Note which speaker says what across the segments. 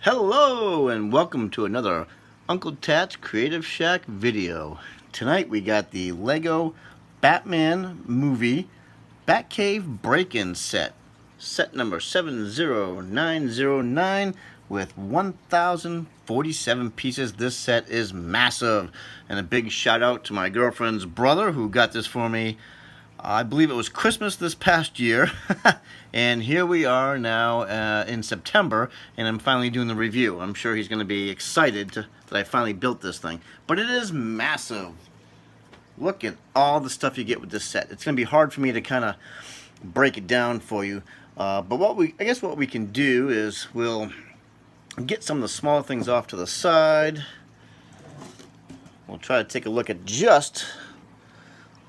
Speaker 1: Hello and welcome to another Uncle Tat's Creative Shack video. Tonight we got the Lego Batman movie Batcave break-in set. Set number 70909 with 1,047 pieces. This set is massive. And a big shout out to my girlfriend's brother who got this for me. I believe it was Christmas this past year, and here we are now in September, and I'm finally doing the review. I'm sure he's going to be excited that I finally built this thing. But it is massive. Look at all the stuff you get with this set. It's going to be hard for me to kind of break it down for you. But I guess what we can do is we'll get some of the smaller things off to the side. We'll try to take a look at just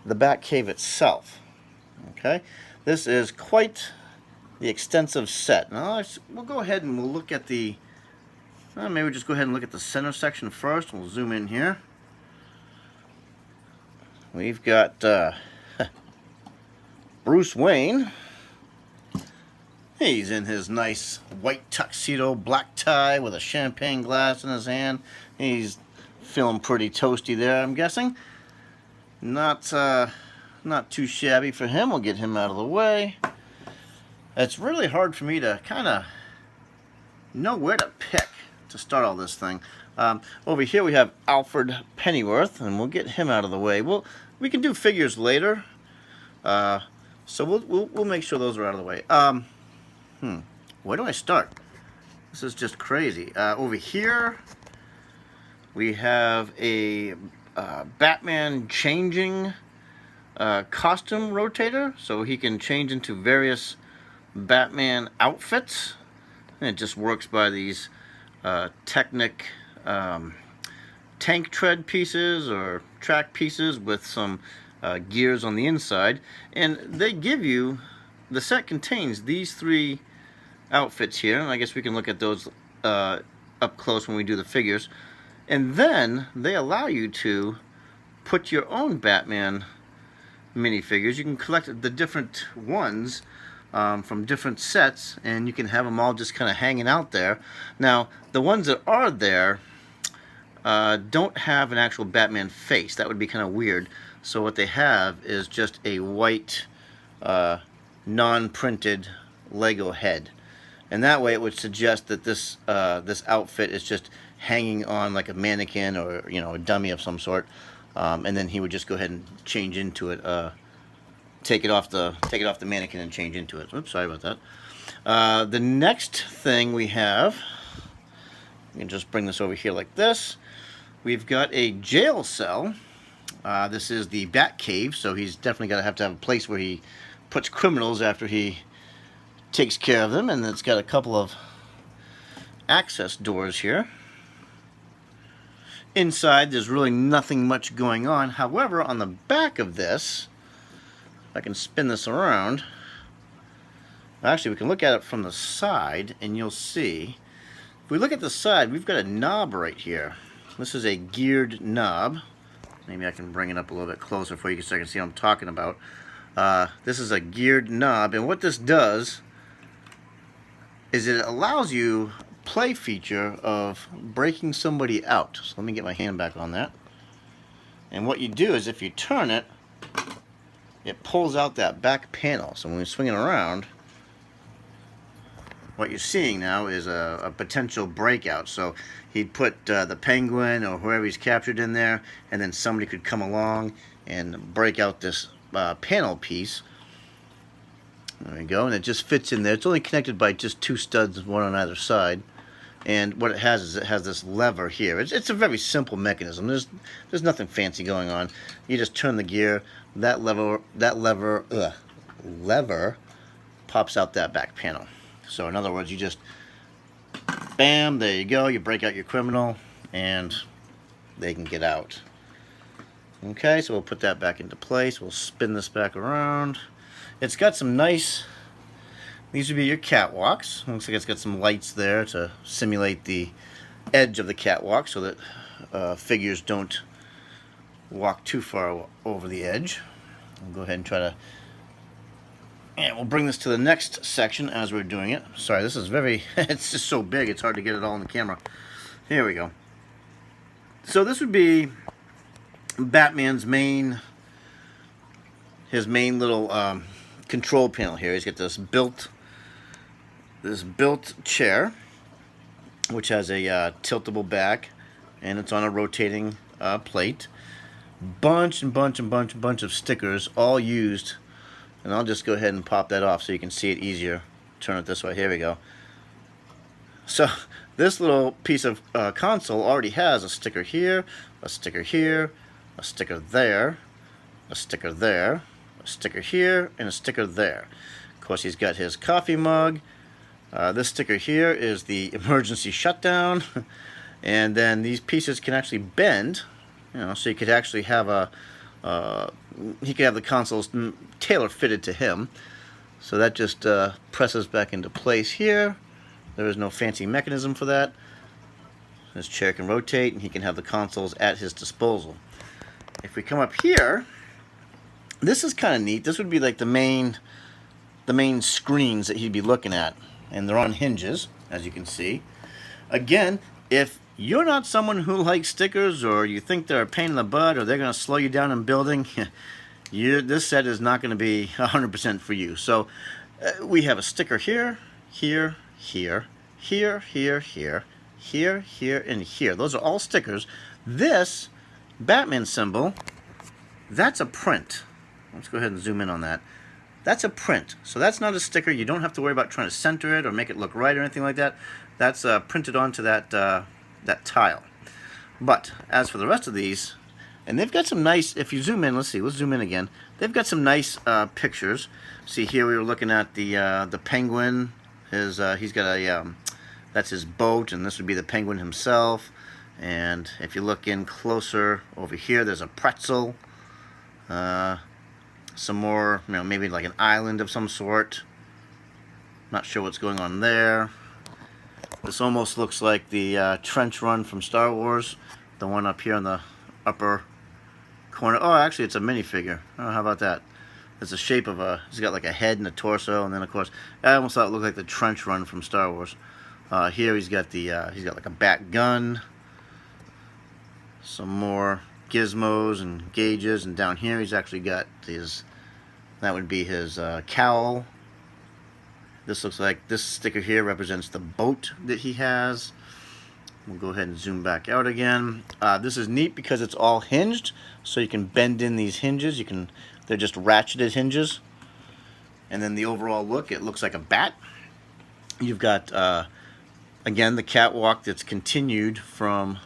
Speaker 1: the Batcave itself. Okay, this is quite the extensive set. Now we'll go ahead and we'll look at the maybe we'll just go ahead and look at the center section first. We'll zoom in here. We've got Bruce Wayne. He's in his nice white tuxedo, black tie with a champagne glass in his hand. He's feeling pretty toasty there, I'm guessing. Not too shabby for him. We'll get him out of the way. It's really hard for me to kind of know where to pick to start all this thing. Over here we have Alfred Pennyworth, and we'll get him out of the way. We can do figures later, so we'll make sure those are out of the way. Where do I start? This is just crazy. Over here we have a Batman changing costume rotator, so he can change into various Batman outfits, and it just works by these Technic tank tread pieces or track pieces with some gears on the inside, and they give you, the set contains these three outfits here, and I guess we can look at those up close when we do the figures. And then they allow you to put your own Batman minifigures. You can collect the different ones from different sets, and you can have them all just kind of hanging out there. Now, the ones that are there don't have an actual Batman face. That would be kind of weird. So what they have is just a white, non-printed Lego head. And that way it would suggest that this outfit is just hanging on like a mannequin or a dummy of some sort, and then he would just go ahead and change into it, take it off the mannequin and change into it. Oops, sorry about that. The next thing we have, you can just bring this over here like this. We've got a jail cell. This is the Batcave, so he's definitely got to have a place where he puts criminals after he takes care of them, and it's got a couple of access doors here. Inside, there's really nothing much going on. However, on the back of this, if I can spin this around, actually we can look at it from the side, and you'll see, if we look at the side, we've got a knob right here. This is a geared knob. Maybe I can bring it up a little bit closer for you so you can see what I'm talking about. This is a geared knob, and what this does is it allows you play feature of breaking somebody out. So let me get my hand back on that. And what you do is if you turn it, it pulls out that back panel. So when we swing it around, what you're seeing now is a potential breakout. So he'd put the Penguin or whoever he's captured in there, and then somebody could come along and break out this panel piece. There we go, and it just fits in there. It's only connected by just two studs, one on either side. And what it has is it has this lever here. It's a very simple mechanism. There's nothing fancy going on. You just turn the gear. That lever pops out that back panel. So in other words, you just bam, there you go. You break out your criminal, and they can get out. Okay, so we'll put that back into place. We'll spin this back around. It's got some nice, these would be your catwalks. Looks like it's got some lights there to simulate the edge of the catwalk so that figures don't walk too far over the edge. I'll go ahead and try to And we'll bring this to the next section as we're doing it. Sorry, this is very, it's just so big, it's hard to get it all in the camera. Here we go. So this would be Batman's his main little control panel here. He's got this built chair, which has a tiltable back, and it's on a rotating plate. Bunch of stickers, all used. And I'll just go ahead and pop that off so you can see it easier. Turn it this way. Here we go. So this little piece of console already has a sticker here, a sticker here, a sticker there, a sticker there, a sticker here, and a sticker there. Of course, he's got his coffee mug. This sticker here is the emergency shutdown. And then these pieces can actually bend, you know, so you could actually have he could have the consoles tailor fitted to him. So that just presses back into place here. There is no fancy mechanism for that. His chair can rotate and he can have the consoles at his disposal. If we come up here, this is kind of neat. This would be like the main screens that he'd be looking at, and they're on hinges, as you can see. Again, if you're not someone who likes stickers, or you think they're a pain in the butt, or they're going to slow you down in building, this set is not going to be 100% for you. So we have a sticker here, here, here, here, here, here, here, here, and here. Those are all stickers. This Batman symbol, that's a print. Let's go ahead and zoom in on that. That's a print. So that's not a sticker. You don't have to worry about trying to center it or make it look right or anything like that. That's printed onto that tile. But as for the rest of these, and they've got some nice, if you zoom in, let's zoom in again. They've got some nice pictures. See here, we were looking at the penguin. He's got a that's his boat, and this would be the penguin himself. And if you look in closer over here, there's a pretzel. Some more, you know, maybe like an island of some sort. Not sure what's going on there. This almost looks like the trench run from Star Wars, the one up here in the upper corner. Oh, actually, it's a minifigure. Oh, how about that? It's the shape of he's got like a head and a torso, and then of course, I almost thought it looked like the trench run from Star Wars. Here he's got like a bat gun, some more gizmos and gauges, and down here he's actually got that would be his cowl. This looks like, this sticker here represents the boat that he has. We'll go ahead and zoom back out again. This is neat because it's all hinged, so you can bend in these hinges. They're just ratcheted hinges. And then the overall look, it looks like a bat. You've got, again, the catwalk that's continued from,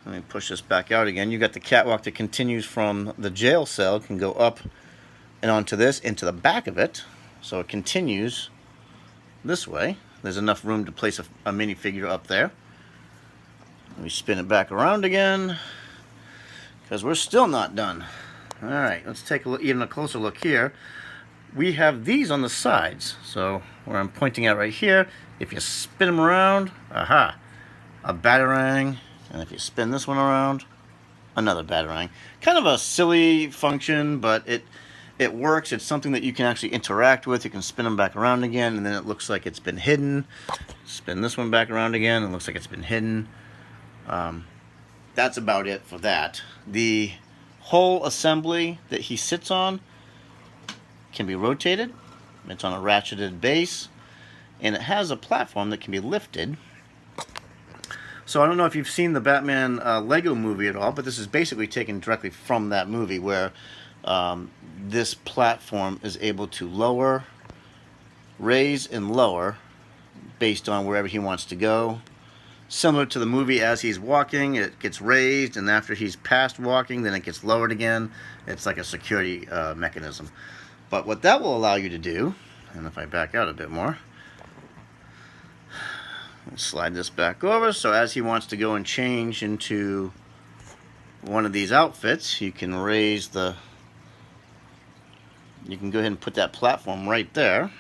Speaker 1: let me push this back out again. You've got the catwalk that continues from the jail cell, can go up and onto this, into the back of it. So it continues this way. There's enough room to place a minifigure up there. Let me spin it back around again, because we're still not done. Alright, let's take a look, even a closer look here. We have these on the sides. So where I'm pointing at right here, if you spin them around, aha, a Batarang. And if you spin this one around, another Batarang. Kind of a silly function, but it works. It's something that you can actually interact with. You can spin them back around again, and then it looks like it's been hidden. Spin this one back around again, and it looks like it's been hidden. That's about it for that. The whole assembly that he sits on can be rotated. It's on a ratcheted base, and it has a platform that can be lifted. So I don't know if you've seen the Batman Lego movie at all, but this is basically taken directly from that movie, where this platform is able to lower, raise, and lower based on wherever he wants to go. Similar to the movie, as he's walking, it gets raised, and after he's past walking, then it gets lowered again. It's like a security mechanism. But what that will allow you to do, and if I back out a bit more, we'll slide this back over, so as he wants to go and change into one of these outfits, you can raise you can go ahead and put that platform right there.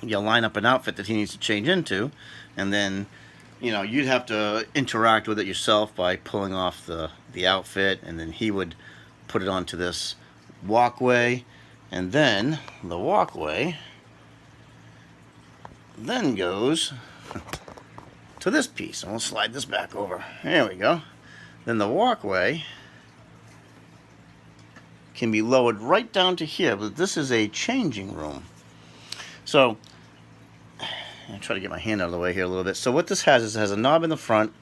Speaker 1: You'll line up an outfit that he needs to change into, and then, you know, you'd have to interact with it yourself by pulling off the outfit, and then he would put it onto this walkway, And then the walkway then goes to this piece. And we'll slide this back over. There we go. Then the walkway can be lowered right down to here, but this is a changing room. So I'll try to get my hand out of the way here a little bit. So what this has is it has a knob in the front,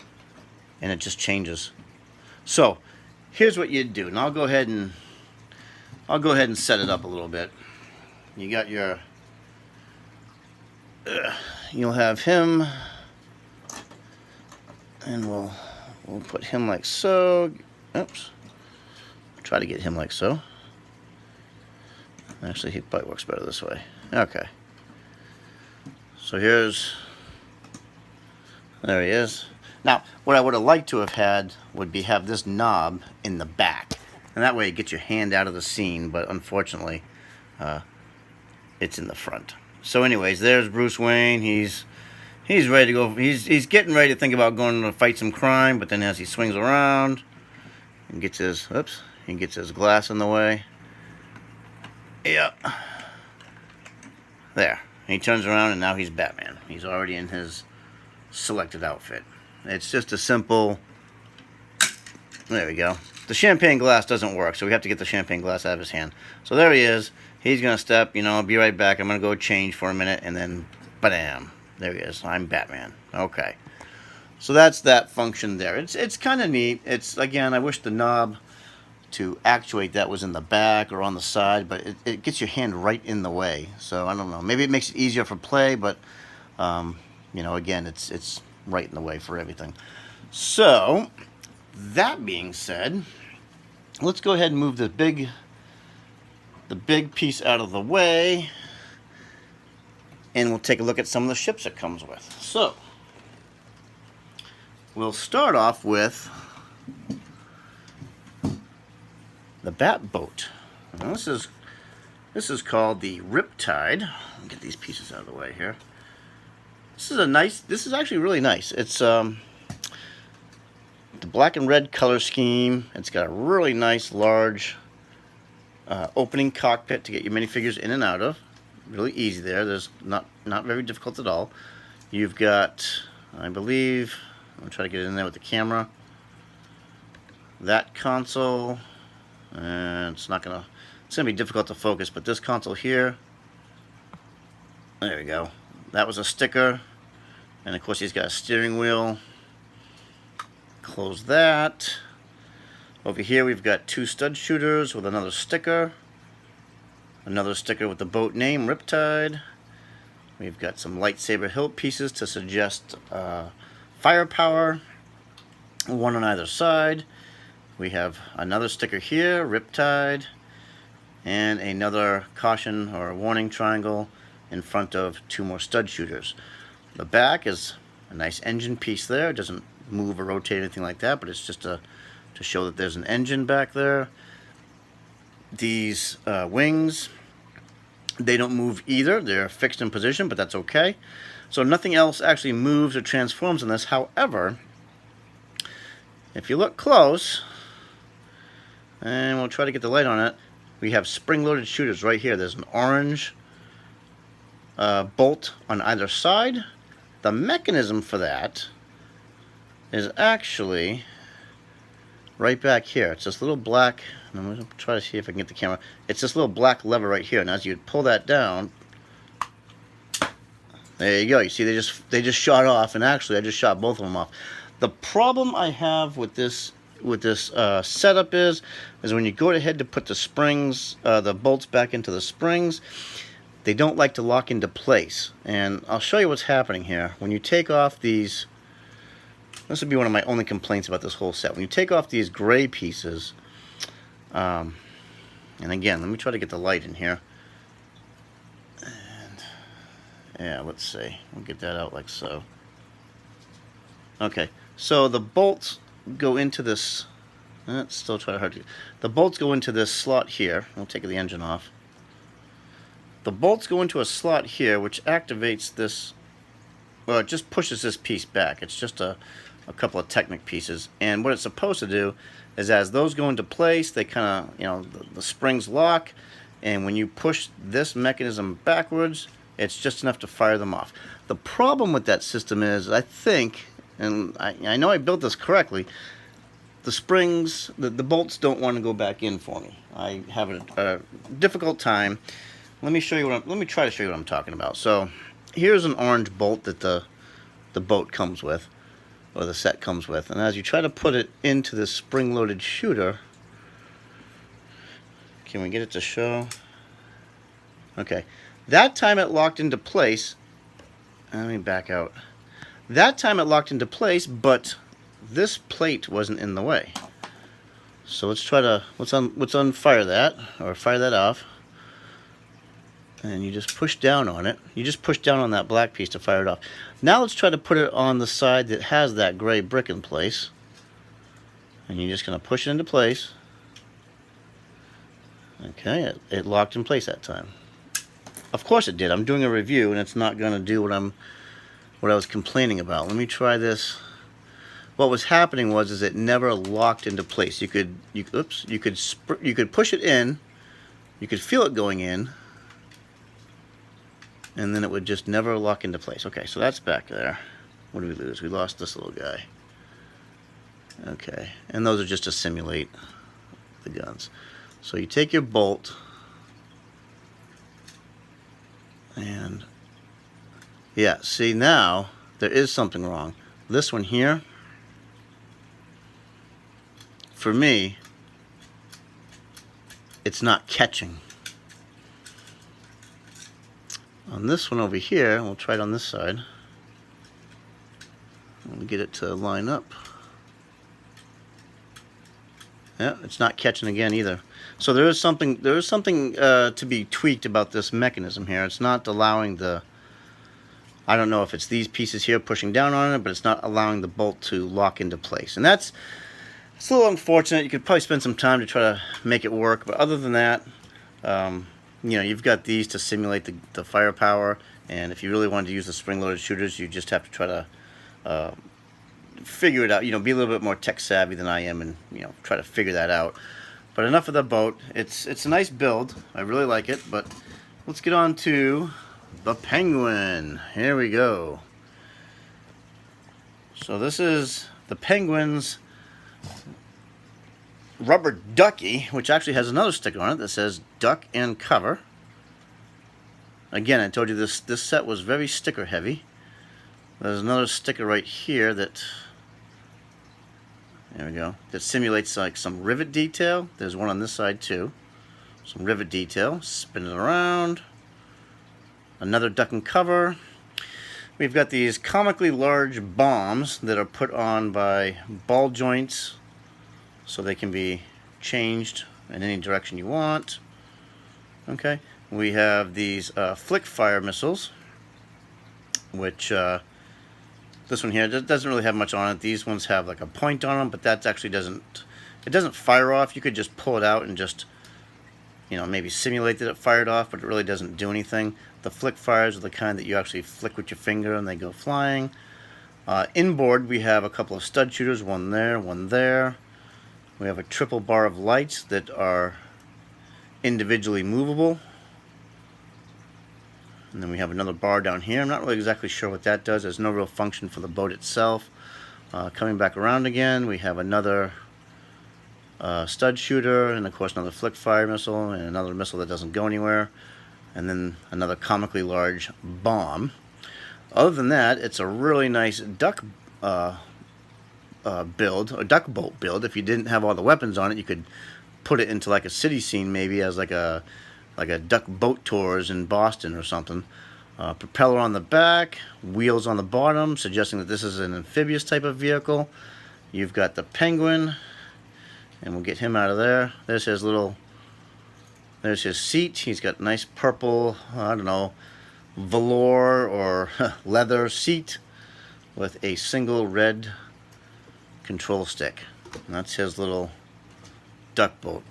Speaker 1: and it just changes. So here's what you'd do, and I'll go ahead and set it up a little bit. You got your you'll have him, and we'll put him like so. Oops. Try to get him like so. Actually, he probably works better this way. Okay. So there he is. Now, what I would have liked to have had would be have this knob in the back. And that way you get your hand out of the scene, but unfortunately, it's in the front. So anyways, there's Bruce Wayne. He's ready to go. He's getting ready to think about going to fight some crime, but then as he swings around and gets his, he gets his glass in the way. Yeah. There. He turns around and now he's Batman. He's already in his selected outfit. It's just a simple, there we go. The champagne glass doesn't work, so we have to get the champagne glass out of his hand. So there he is. He's going to step, I'll be right back. I'm going to go change for a minute, and then, bam, there he is. I'm Batman. Okay. So that's that function there. It's kind of neat. It's, again, I wish the knob to actuate that was in the back or on the side, but it gets your hand right in the way. So I don't know. Maybe it makes it easier for play, but, again, it's right in the way for everything. So that being said, let's go ahead and move the big piece out of the way, and we'll take a look at some of the ships it comes with. So we'll start off with the Bat Boat. Now this is called the Riptide. I'll get these pieces out of the way here. This is actually really nice. It's the black and red color scheme. It's got a really nice large opening cockpit to get your minifigures in and out of. Really easy there. There's not very difficult at all. You've got, I believe, I'm trying to get in there with the camera, that console, and it's gonna be difficult to focus, but this console here, there we go. That was a sticker, and of course he's got a steering wheel. Close that. Over here we've got two stud shooters with another sticker with the boat name Riptide. We've got some lightsaber hilt pieces to suggest firepower, one on either side. We have another sticker here, Riptide, and another caution or warning triangle in front of two more stud shooters. The back is a nice engine piece there. It doesn't move or rotate or anything like that, but it's just to show that there's an engine back there. These wings, they don't move either. They're fixed in position, but that's okay. So nothing else actually moves or transforms in this. However, if you look close, and we'll try to get the light on it, we have spring-loaded shooters right here. There's an orange bolt on either side. The mechanism for that is actually right back here. It's this little black, and I'm going to try to see if I can get the camera. It's this little black lever right here, and as you pull that down, there you go. You see they just shot off, and actually I just shot both of them off. The problem I have with this setup is when you go ahead to put the springs, the bolts back into the springs, they don't like to lock into place. And I'll show you what's happening here. When you take off these, this would be one of my only complaints about this whole set. When you take off these gray pieces, and again, let me try to get the light in here. And yeah, let's see. We'll get that out like so. Okay, so the bolts go into this. It's still trying hard to. The bolts go into this slot here. We'll take the engine off. The bolts go into a slot here, which activates this. Well, it just pushes this piece back. It's just a couple of Technic pieces, and what it's supposed to do is, as those go into place, they kind of, the springs lock, and when you push this mechanism backwards, it's just enough to fire them off. The problem with that system is, I think, and I know I built this correctly, the springs, the bolts don't want to go back in for me. I have a difficult time. Let me show you let me try to show you what I'm talking about. So here's an orange bolt that the boat comes with, or the set comes with, and as you try to put it into this spring-loaded shooter, can we get it to show? Okay, that time it locked into place. Let me back out. That time it locked into place, but this plate wasn't in the way. So let's try to let's unfire that, or fire that off. And you just push down on it. You just push down on that black piece to fire it off. Now let's try to put it on the side that has that gray brick in place. And you're just going to push it into place. Okay, it locked in place that time. Of course it did. I'm doing a review and it's not going to do what I was complaining about. Let me try this. What was happening was it never locked into place. You could push it in. You could feel it going in. And then it would just never lock into place. Okay, so that's back there. What did we lose? We lost this little guy. Okay, and those are just to simulate the guns. So you take your bolt, and yeah, see, now there is something wrong. This one here, for me, it's not catching. On this one over here, we'll try it on this side. We'll get it to line up. Yeah, it's not catching again either. So there is something to be tweaked about this mechanism here. It's not allowing the, I don't know if it's these pieces here pushing down on it, but it's not allowing the bolt to lock into place. And it's a little unfortunate. You could probably spend some time to try to make it work, but other than that, you know, you've got these to simulate the firepower, and if you really wanted to use the spring-loaded shooters, you just have to try to figure it out. You know, be a little bit more tech savvy than I am, and you know, try to figure that out. But enough of the boat. It's a nice build. I really like it. But let's get on to the Penguin. Here we go. So this is the Penguin's rubber ducky, which actually has another sticker on it that says duck and cover. Again, I told you this set was very sticker heavy. There's another sticker right here that, there we go, that simulates like some rivet detail. There's one on this side too, some rivet detail. Spin it around. Another duck and cover. We've got these comically large bombs that are put on by ball joints, so they can be changed in any direction you want. Okay, we have these flick fire missiles, which this one here doesn't really have much on it. These ones have like a point on them, but that actually doesn't fire off. You could just pull it out and just, you know, maybe simulate that it fired off, but it really doesn't do anything. The flick fires are the kind that you actually flick with your finger and they go flying. Inboard, we have a couple of stud shooters, one there, one there. We have a triple bar of lights that are individually movable. And then we have another bar down here. I'm not really exactly sure what that does. There's no real function for the boat itself. Coming back around again, we have another stud shooter, and of course another flick fire missile, and another missile that doesn't go anywhere, and then another comically large bomb. Other than that, it's a really nice duck build, a duck boat build. If you didn't have all the weapons on it, you could put it into like a city scene, maybe as like a duck boat tours in Boston or something. Propeller on the back, wheels on the bottom, suggesting that this is an amphibious type of vehicle. You've got the Penguin, and we'll get him out of there. There's his seat. He's got nice purple, I don't know, velour or leather seat with a single red control stick. And that's his little duck boat.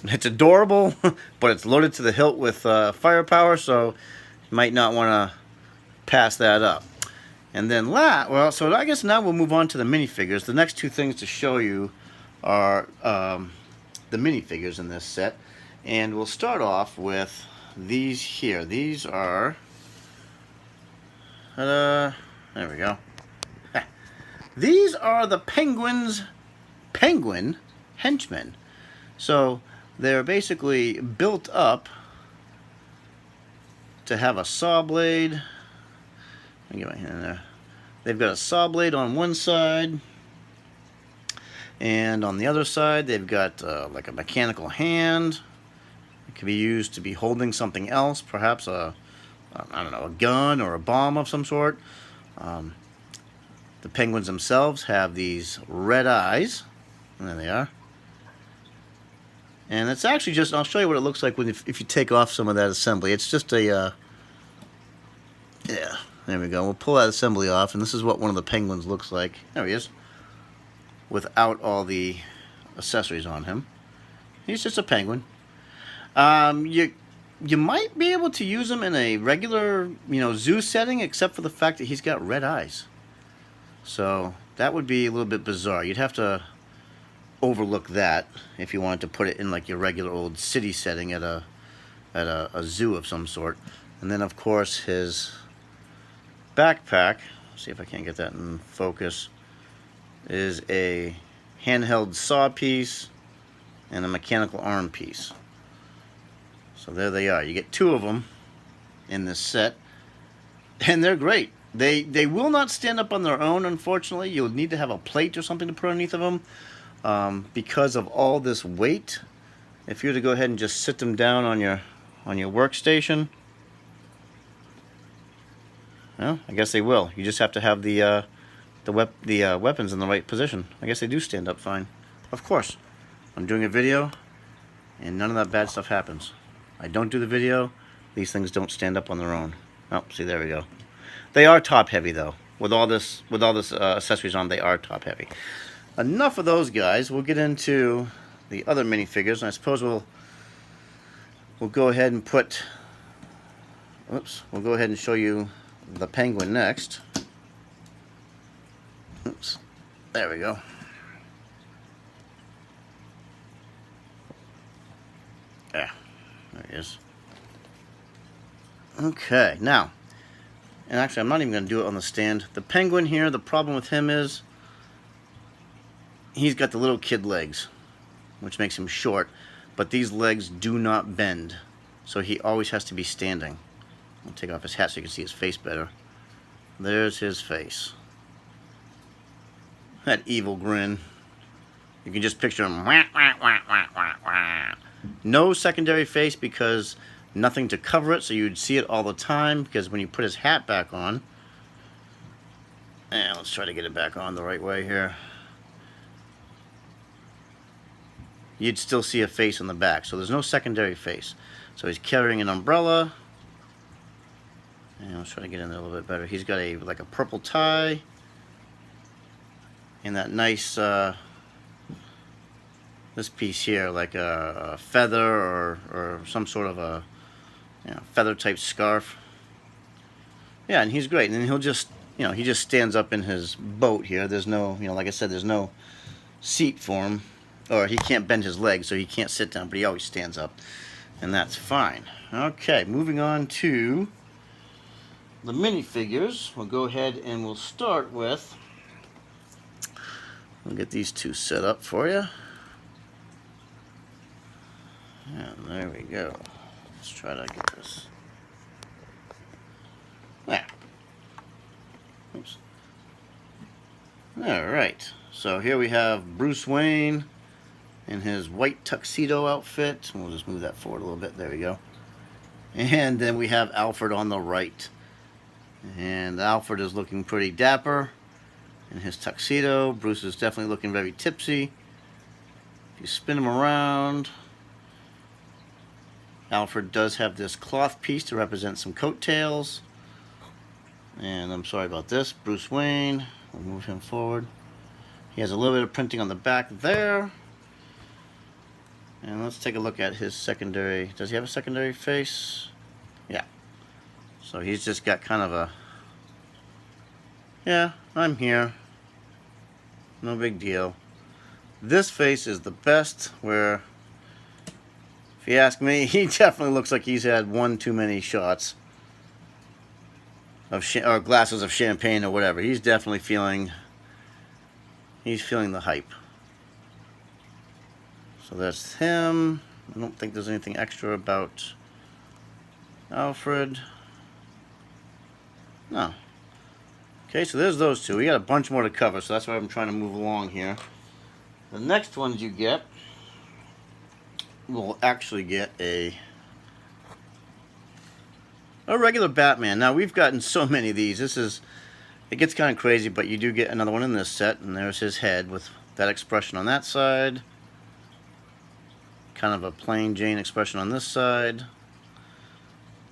Speaker 1: It's adorable, but it's loaded to the hilt with firepower, so you might not want to pass that up. And then so I guess now we'll move on to the minifigures. The next two things to show you are the minifigures in this set. And we'll start off with these here. These are, there we go. These are the Penguin's penguin henchmen. So they're basically built up to have a saw blade. Let me get my hand in there. They've got a saw blade on one side, and on the other side they've got like a mechanical hand. It can be used to be holding something else, perhaps I don't know, a gun or a bomb of some sort. The penguins themselves have these red eyes. And there they are. And it's actually just, I'll show you what it looks like if you take off some of that assembly. It's just a, yeah, there we go. We'll pull that assembly off, and this is what one of the penguins looks like. There he is. Without all the accessories on him. He's just a penguin. You might be able to use him in a regular, zoo setting, except for the fact that he's got red eyes. So that would be a little bit bizarre. You'd have to overlook that if you wanted to put it in like your regular old city setting at a zoo of some sort. And then of course his backpack, see if I can't get that in focus, is a handheld saw piece and a mechanical arm piece. So there they are. You get two of them in this set, and they're great. They will not stand up on their own, unfortunately. You'll need to have a plate or something to put underneath of them because of all this weight. If you were to go ahead and just sit them down on your workstation, well, I guess they will. You just have to have the weapons in the right position. I guess they do stand up fine. Of course, I'm doing a video, and none of that bad stuff happens. I don't do the video, these things don't stand up on their own. Oh, see, there we go. They are top heavy though. With all this accessories on, they are top heavy. Enough of those guys. We'll get into the other minifigures, and I suppose we'll go ahead and put. Oops. We'll go ahead and show you the penguin next. Oops. There we go. Yeah. There he is. Okay, now, and actually I'm not even going to do it on the stand. The penguin here, the problem with him is he's got the little kid legs, which makes him short, but these legs do not bend, so he always has to be standing. I'll take off his hat so you can see his face better. There's his face. That evil grin. You can just picture him. Wah, wah, wah, wah, wah, wah. No secondary face because nothing to cover it, so you'd see it all the time, because when you put his hat back on, and let's try to get it back on the right way here, you'd still see a face on the back, so there's no secondary face. So he's carrying an umbrella, and let's try to get in there a little bit better. He's got like a purple tie, and that nice this piece here, like a feather or some sort of a feather type scarf. Yeah, and he's great. And then he'll just, he just stands up in his boat here. There's no, like I said, there's no seat for him, or he can't bend his legs, so he can't sit down, but he always stands up, and that's fine. Okay, moving on to the minifigures. We'll go ahead and we'll start with, we'll get these two set up for you. And there we go. Let's try to get this. There. Oops. Alright. So here we have Bruce Wayne in his white tuxedo outfit. We'll just move that forward a little bit. There we go. And then we have Alfred on the right. And Alfred is looking pretty dapper in his tuxedo. Bruce is definitely looking very tipsy. If you spin him around, Alfred does have this cloth piece to represent some coattails. And I'm sorry about this. Bruce Wayne, we'll move him forward. He has a little bit of printing on the back there. And let's take a look at his secondary. Does he have a secondary face? Yeah. So he's just got kind of a, yeah, I'm here. No big deal. This face is the best, where if you ask me, he definitely looks like he's had one too many shots of or glasses of champagne or whatever. He's definitely feeling the hype. So that's him. I don't think there's anything extra about Alfred. No. Okay, so there's those two. We got a bunch more to cover, so that's why I'm trying to move along here. The next ones you get will actually get a regular Batman. Now, we've gotten so many of these. It gets kind of crazy, but you do get another one in this set, and there's his head with that expression on that side. Kind of a plain Jane expression on this side.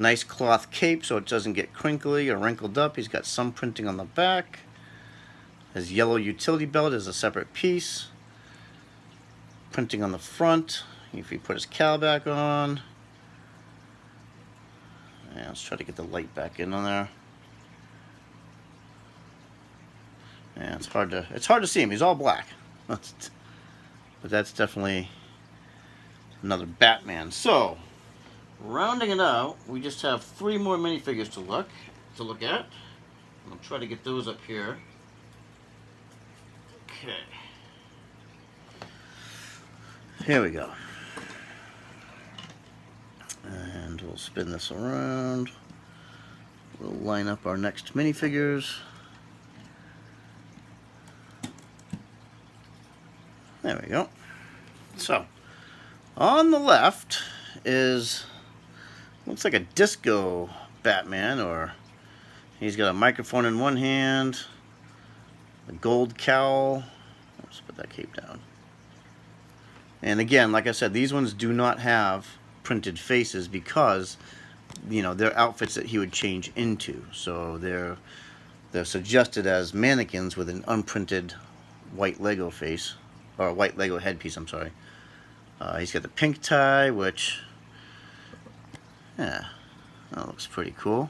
Speaker 1: Nice cloth cape so it doesn't get crinkly or wrinkled up. He's got some printing on the back. His yellow utility belt is a separate piece. Printing on the front. If he put his cowl back on. Yeah, let's try to get the light back in on there. Yeah, it's hard to see him. He's all black. But that's definitely another Batman. So, rounding it out, we just have 3 more minifigures to look at. I'll try to get those up here. Okay. Here we go. And we'll spin this around. We'll line up our next minifigures. There we go. So, on the left is, looks like a disco Batman, or he's got a microphone in one hand, a gold cowl. Let's put that cape down. And again, like I said, these ones do not have printed faces because, you know, they're outfits that he would change into. So they're suggested as mannequins with an unprinted white Lego face, or white Lego headpiece, I'm sorry. He's got the pink tie, which, yeah, that looks pretty cool.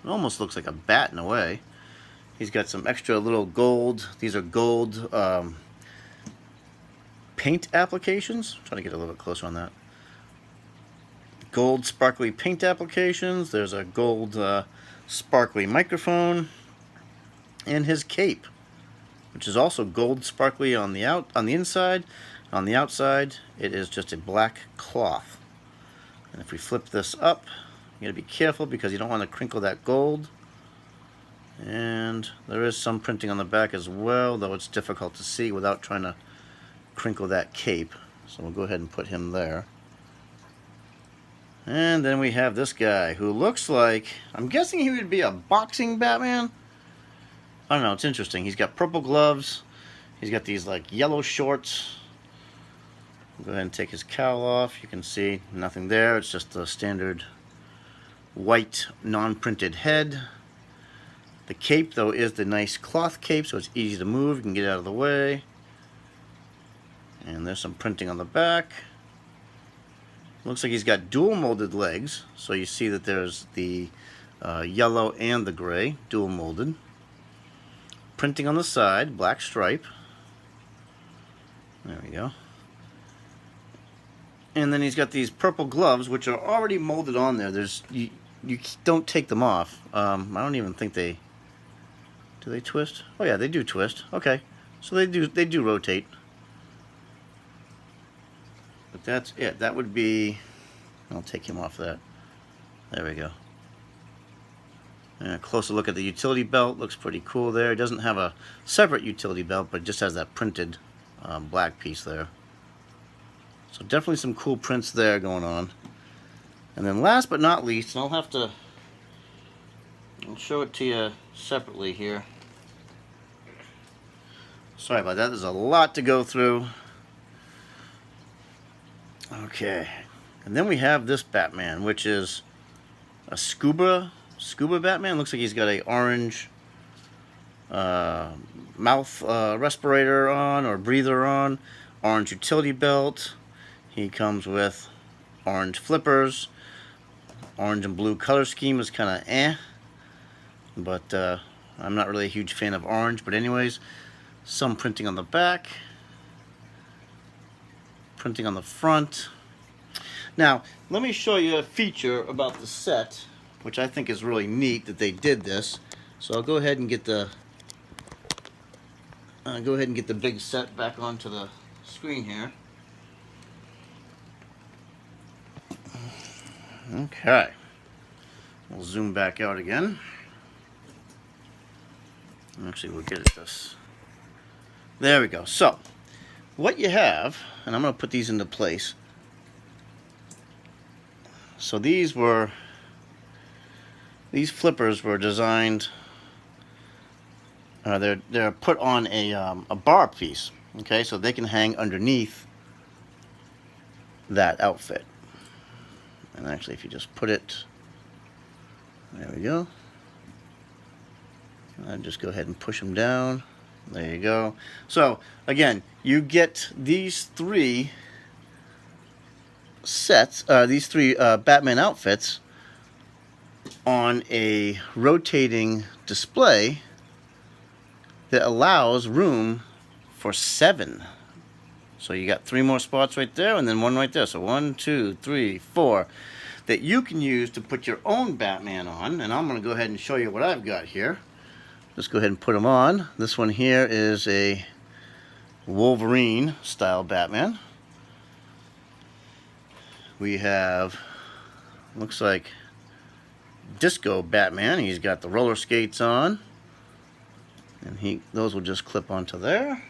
Speaker 1: It almost looks like a bat in a way. He's got some extra little gold, these are gold paint applications. I'm trying to get a little bit closer on that. Gold sparkly paint applications. There's a gold sparkly microphone. And his cape, which is also gold sparkly on the inside. On the outside, it is just a black cloth. And if we flip this up, you gotta be careful because you don't want to crinkle that gold. And there is some printing on the back as well, though it's difficult to see without trying to crinkle that cape. So we'll go ahead and put him there. And then we have this guy who looks like, I'm guessing he would be a boxing Batman. I don't know, it's interesting. He's got purple gloves. He's got these like yellow shorts. Go ahead and take his cowl off. You can see nothing there. It's just the standard white non-printed head. The cape, though, is the nice cloth cape, so it's easy to move. You can get out of the way. And there's some printing on the back. Looks like he's got dual molded legs. So you see that there's the yellow and the gray, dual molded. Printing on the side, black stripe. There we go. And then he's got these purple gloves, which are already molded on there. You don't take them off. I don't even think do they twist? Oh yeah, they do twist. Okay, so they do rotate. But that's it. That would be. I'll take him off that. There we go. And a closer look at the utility belt. Looks pretty cool there. It doesn't have a separate utility belt, but it just has that printed black piece there. So definitely some cool prints there going on. And then last but not least, and I'll show it to you separately here. Sorry about that. There's a lot to go through. Okay. And then we have this Batman, which is a scuba Batman. Looks like he's got a orange mouth respirator on, or breather on. Orange utility belt. He comes with orange flippers. Orange and blue color scheme is kind of but I'm not really a huge fan of orange. But anyways, some printing on the back, printing on the front. Now, let me show you a feature about the set, which I think is really neat that they did this. So I'll go ahead and get the big set back onto the screen here. Okay. We'll zoom back out again. Actually, we'll get at this. There we go. So, what you have, and I'm going to put these into place. So these flippers were designed. They're put on a bar piece. Okay, so they can hang underneath that outfit. And actually, if you just put it, there we go. And just go ahead and push them down. There you go. So again, you get these three sets, Batman outfits on a rotating display that allows room for 7. So you got 3 more spots right there, and then 1 right there. So 1, 2, 3, 4 that you can use to put your own Batman on. And I'm going to go ahead and show you what I've got here. Let's go ahead and put them on. This one here is a Wolverine style Batman. We have, looks like, Disco Batman. He's got the roller skates on, and those will just clip onto there.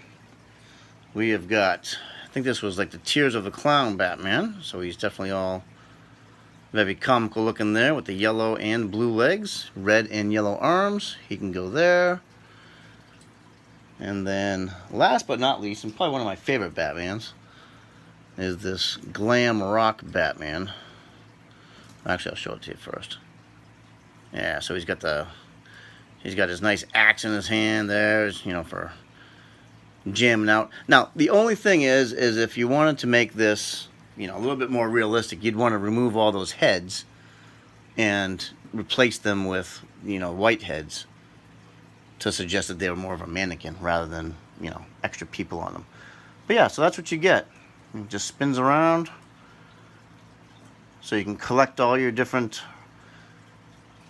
Speaker 1: We have got, I think this was like the Tears of the Clown Batman, so he's definitely all very comical looking there with the yellow and blue legs, red and yellow arms. He can go there. And then last but not least, and probably one of my favorite Batmans, is this glam rock Batman. Actually, I'll show it to you first. Yeah, so he's got his nice axe in his hand there, you know, for jamming out. Now, the only thing is if you wanted to make this, you know, a little bit more realistic, you'd want to remove all those heads and replace them with, you know, white heads to suggest that they were more of a mannequin rather than, you know, extra people on them. But yeah, so that's what you get. It just spins around, so you can collect all your different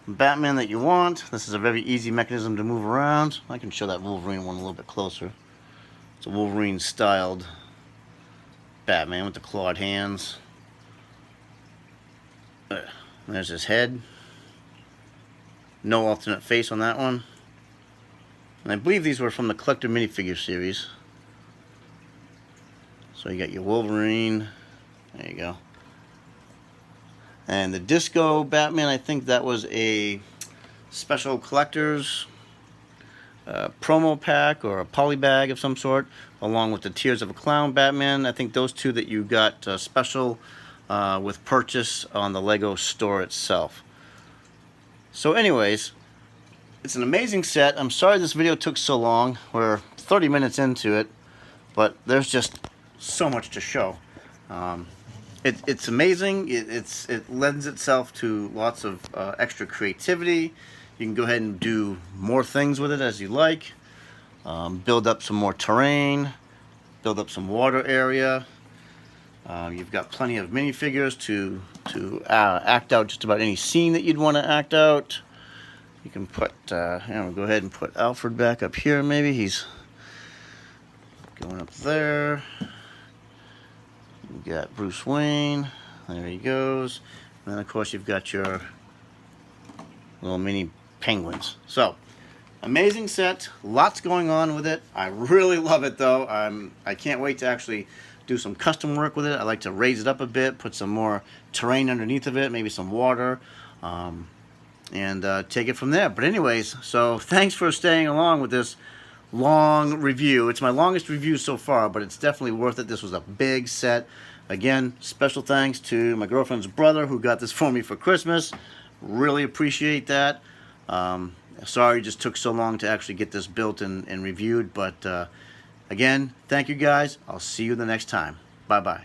Speaker 1: Batman that you want. This is a very easy mechanism to move around. I can show that Wolverine one a little bit closer. It's a Wolverine styled Batman with the clawed hands. There's his head. No alternate face on that one. And I believe these were from the collector minifigure series. So you got your Wolverine. There you go. And the Disco Batman, I think that was a special collector's promo pack or a poly bag of some sort, along with the Tears of a Clown Batman. I think those two that you got special with purchase on the Lego store itself. So anyways, it's an amazing set. I'm sorry this video took so long. We're 30 minutes into it, but there's just so much to show. It's amazing. It lends itself to lots of extra creativity. You can go ahead and do more things with it as you like. Build up some more terrain, build up some water area. You've got plenty of minifigures to act out just about any scene that you'd want to act out. You can put, we'll go ahead and put Alfred back up here maybe. He's going up there. You got Bruce Wayne. There he goes. And then of course you've got your little mini penguins. So, amazing set. Lots going on with it. I really love it though. I can't wait to actually do some custom work with it. I like to raise it up a bit, put some more terrain underneath of it, maybe some water, and take it from there. But anyways, so thanks for staying along with this long review. It's my longest review so far, but it's definitely worth it. This was a big set. Again, special thanks to my girlfriend's brother who got this for me for Christmas. Really appreciate that. Sorry it just took so long to actually get this built and reviewed, but again, thank you guys. I'll see you the next time. Bye-bye.